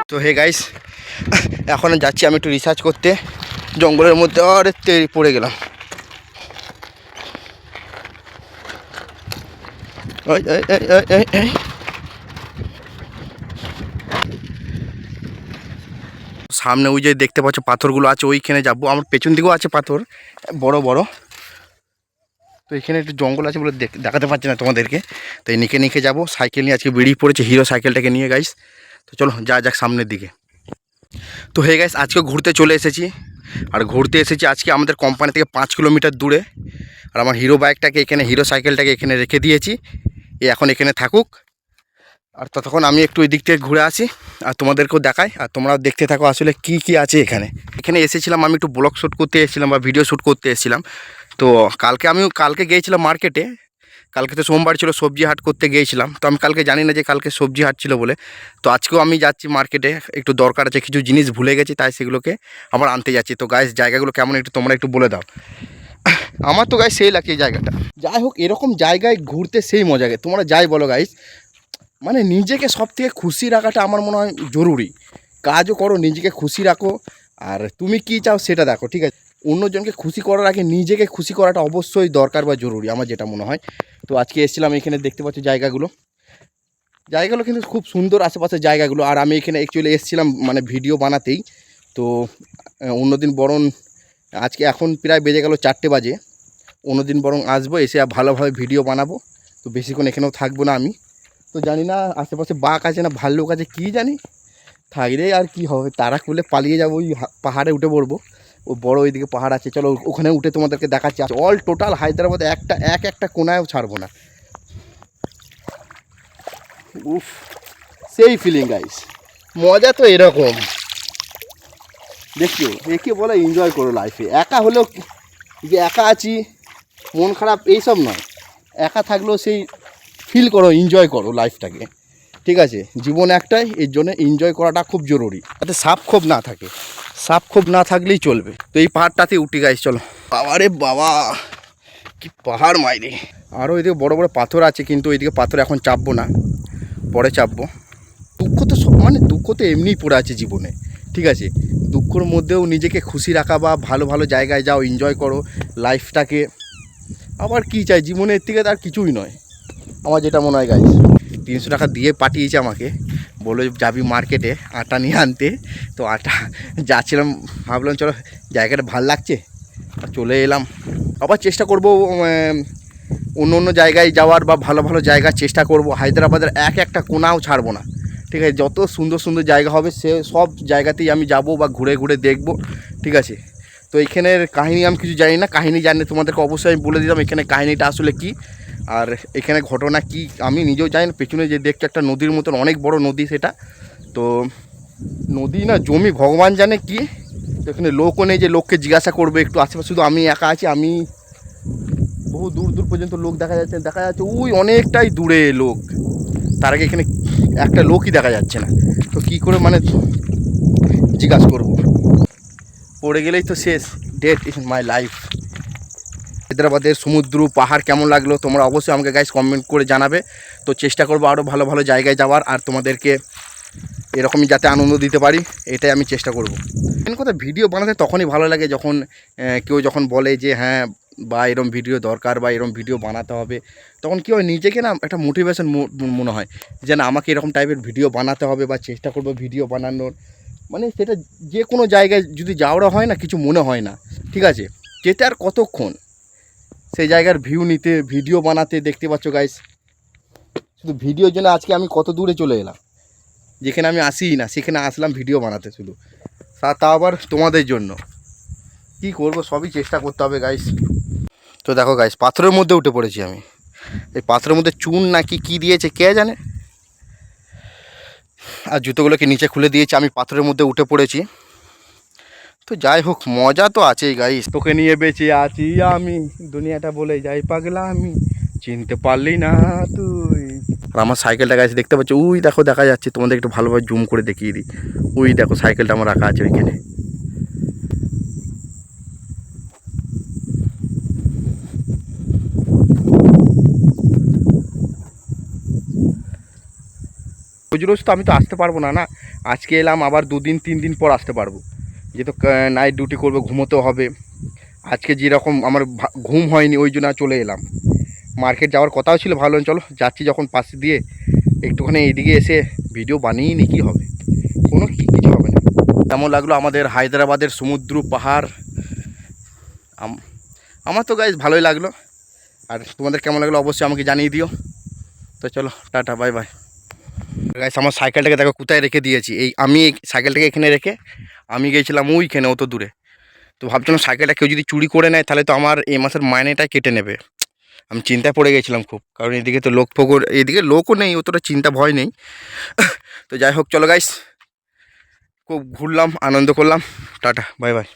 তো hey guys, এখন যাচ্ছি আমি একটু রিসার্চ করতে জঙ্গলের মধ্যে। আরে তেরি পড়ে গেলাম। সামনে ওই যে দেখতে পাচ্ছ পাথরগুলো আছে, ওইখানে যাবো। আমার পেছন দিকেও আছে পাথর বড় বড়। তো এখানে একটু জঙ্গল আছে বলে দেখাতে পারছি না তোমাদেরকে। তো এই নিকে নিকে যাবো। সাইকেল নিয়ে আজকে বেরিয়ে পড়েছে, হিরো সাইকেলটাকে নিয়ে গাইস। তো চলো যা যাক সামনের দিকে। তো হে গাইস, আজকে ঘুরতে চলে এসেছি। আর ঘুরতে এসেছি আজকে আমাদের কোম্পানি থেকে 5 কিলোমিটার দূরে। আর আমার হিরো বাইকটাকে এখানে, হিরো সাইকেলটাকে এখানে রেখে দিয়েছি। এখন এখানে থাকুক। আর ততক্ষণ আমি একটু ওই দিক থেকে ঘুরে আসি আর তোমাদেরকেও দেখাই, আর তোমরাও দেখতে থাকো আসলে কি কি আছে এখানে। এখানে এসেছিলাম আমি একটু ব্লগ শ্যুট করতে এসেছিলাম বা ভিডিও শ্যুট করতে এসেছিলাম। তো কালকে গিয়েছিলাম মার্কেটে। কালকে তো সোমবার ছিল, সবজি হাট করতে গিয়েছিলাম। তো আমি কালকে জানি না যে কালকে সবজি হাট ছিল বলে। তো আজকেও আমি যাচ্ছি মার্কেটে, একটু দরকার আছে, কিছু জিনিস ভুলে গেছি, তাই সেগুলোকে আবার আনতে যাচ্ছি। তো গাইস জায়গাগুলো কেমন একটু তোমরা একটু বলে দাও। আমার তো গাইস সেই লাগে এই জায়গাটা। যাই হোক, এরকম জায়গায় ঘুরতে সেই মজা লাগে। তোমরা যাই বলো গাইস, মানে নিজেকে সব থেকে খুশি রাখাটা আমার মনে হয় জরুরি। কাজও করো, নিজেকে খুশি রাখো। আর তুমি কি চাও সেটা দেখো, ঠিক আছে? অন্যজনকে খুশি করার আগে নিজেকে খুশি করাটা অবশ্যই দরকার বা জরুরি, আমার যেটা মনে হয়। তো আজকে এসেছিলাম এখানে, দেখতে পাচ্ছি জায়গাগুলো কিন্তু খুব সুন্দর, আশেপাশের জায়গাগুলো। আর আমি এখানে অ্যাকচুয়ালি এসেছিলাম মানে ভিডিও বানাতেই। তো অন্যদিন বরং আজকে এখন প্রায় বেজে গেল 4টে বাজে। অন্যদিন বরং আসবো, এসে ভালোভাবে ভিডিও বানাবো। তো বেশিক্ষণ এখানেও থাকবো না আমি। তো জানি না আশেপাশে বাঘ আছে না ভাল্লুক আছে, কী জানি। থাকলেই আর কি হবে, তারা খুলে পালিয়ে যাবো, ওই পাহাড়ে উঠে পড়বো। ও বড় ওইদিকে পাহাড় আছে, চলো ওখানে উঠে তোমাদেরকে দেখাচ্ছি। অল টোটাল হায়দ্রাবাদে একটা কোনায়ও ছাড়বো না। উফ, সেই ফিলিং গাইস। মজা তো এরকম, দেখছো, একে বলে এনজয় করো লাইফে। একা হলেও যে একা আছি, মন খারাপ এইসব নয়। একা থাকলেও সেই ফিল করো, এনজয় করো লাইফটাকে, ঠিক আছে? জীবন একটাই, এর জন্য এনজয় করাটা খুব জরুরি। যাতে সাপ ক্ষোভ না থাকে, সাপ ক্ষোভ না থাকলেই চলবে। তো এই পাহাড়টাতে উঠি গাইস, চলো। বাবারে বাবা, কি পাহাড় মাইরে! আরও এদিকে বড় বড় পাথর আছে, কিন্তু ওইদিকে পাথর এখন চাপবো না, পরে চাপবো। দুঃখ তো মানে দুঃখ তো এমনিই পড়ে আছে জীবনে, ঠিক আছে? দুঃখর মধ্যেও নিজেকে খুশি রাখা বা ভালো ভালো জায়গায় যাও, এনজয় করো লাইফটাকে। আবার কি চাই জীবনের থেকে, তার কিছুই নয় আমার যেটা মনে হয় গাইস। 300 টাকা দিয়ে পাঠিয়েছে আমাকে, বলে যাবি মার্কেটে আটা নিয়ে আনতে। তো আটা যাচ্ছিলাম, ভাবলাম চলো জায়গাটা ভাল লাগছে, চলে এলাম। আবার চেষ্টা করব অন্য অন্য জায়গায় যাওয়ার বা ভালো ভালো জায়গা চেষ্টা করব। হায়দ্রাবাদের একটা কোনাও ছাড়বো না, ঠিক আছে? যত সুন্দর সুন্দর জায়গা হবে সে সব জায়গাতেই আমি যাব বা ঘুরে ঘুরে দেখব, ঠিক আছে? তো এইখানের কাহিনী আমি কিছু জানি না, কাহিনী জানলে তোমাদেরকে অবশ্যই আমি বলে দিলাম এখানে কাহিনীটা আসলে কি আর এখানে ঘটনা কি আমি নিজেও জানি না। পেছনে যে দেখছো একটা নদীর মতন, অনেক বড় নদী সেটা। তো নদী না জমি ভগবান জানে কি। তো এখানে লোকও নেই যে লোককে জিজ্ঞাসা করবে একটু আশেপাশে, শুধু আমি একা আছি। আমি বহু দূর দূর পর্যন্ত লোক দেখা যাচ্ছে ওই অনেকটাই দূরে লোক, তার আগে এখানে একটা লোকই দেখা যাচ্ছে না। তো কী করে মানে জিজ্ঞাসা করবো, পড়ে গেলেই তো শেষ, ডেট ইজ মাই লাইফ। হায়দ্রাবাদের সমুদ্র পাহাড় কেমন লাগলো তোমরা অবশ্যই আমাকে গাইস কমেন্ট করে জানাবে। তো চেষ্টা করবো আরও ভালো ভালো জায়গায় যাওয়ার, আর তোমাদেরকে এরকমই যাতে আনন্দ দিতে পারি, এটাই আমি চেষ্টা করব। মেন কথা, ভিডিও বানাতে তখনই ভালো লাগে যখন কেউ যখন বলে যে হ্যাঁ বা এরম ভিডিও দরকার বা এরম ভিডিও বানাতে হবে। তখন কী হয়, নিজেকে না একটা মোটিভেশন মনে হয় যে না আমাকে এরকম টাইপের ভিডিও বানাতে হবে বা চেষ্টা করবো ভিডিও বানানোর। মানে সেটা যে কোনো জায়গায় যদি যাওয়া হয় না, কিছু মনে হয় না, ঠিক আছে? যেতে আর কতক্ষণ, সেই জায়গার ভিউ নিতে, ভিডিও বানাতে। দেখতে পাচ্ছ গাইস, শুধু ভিডিওর জন্য আজকে আমি কত দূরে চলে এলাম। যেখানে আমি আসিই না সেখানে আসলাম ভিডিও বানাতে শুধু, তা আবার তোমাদের জন্য। কি করব, সবই চেষ্টা করতে হবে গাইস। তো দেখো গাইস, পাথরের মধ্যে উঠে পড়েছি আমি। এই পাথরের মধ্যে চুন নাকি কি দিয়েছে কে জানে। আর জুতোগুলোকে নিচে খুলে দিয়েছে, আমি পাথরের মধ্যে উঠে পড়েছি। তো যাই হোক, মজা তো আছেই গাইস। তোকে নিয়ে বেঁচে আছি আমি, দুনিয়াটা বলে যাই পাগলা আমি, চিনতে পারলি না তুই। আর আমার সাইকেলটা গাইস দেখতে পাচ্ছ, ওই দেখো দেখা যাচ্ছে, তোমাদের একটু ভালোভাবে জুম করে দেখিয়ে দিই। ওই দেখো সাইকেলটা আমার রাখা আছে ওইখানে। রোজ রোজ তো আমি তো আসতে পারবো না, না আজকে এলাম আবার 2 দিন 3 দিন পর আসতে পারবো, যেহেতু নাইট ডিউটি করবো, ঘুমোতেও হবে। আজকে যেরকম আমার ঘুম হয়নি ওই জন্য চলে এলাম। মার্কেট যাওয়ার কথাও ছিল, ভালো চলো যাচ্ছি যখন পাশে দিয়ে একটুখানি এইদিকে এসে ভিডিও বানিয়ে নি, কী হবে, কোনো কিছু হবে না। কেমন লাগলো আমাদের হায়দ্রাবাদের সমুদ্র পাহাড়? আমার তো গাইস ভালোই লাগলো, আর তোমাদের কেমন লাগলো অবশ্যই আমাকে জানিয়ে দিও। তো চলো টাটা, বাই বাই। গাইস আমার সাইকেলটাকে দেখো কোথায় রেখে দিয়েছি, আমি এই সাইকেলটাকে এখানে রেখে আমি গিয়েছিলাম ওইখানে অত দূরে। তো ভাবছিলাম সাইকেলটা কেউ যদি চুরি করে নেয় তাহলে তো আমার এই মাসের মাইনেটাই কেটে নেবে। আমি চিন্তায় পড়ে গেছিলাম খুব, কারণ এদিকে তো লোক ফোকর, এদিকে লোকও নেই, অতটা চিন্তা ভয় নেই। তো যাই হোক চলো গাইস, খুব ঘুরলাম, আনন্দ করলাম, টাটা বাই বাই।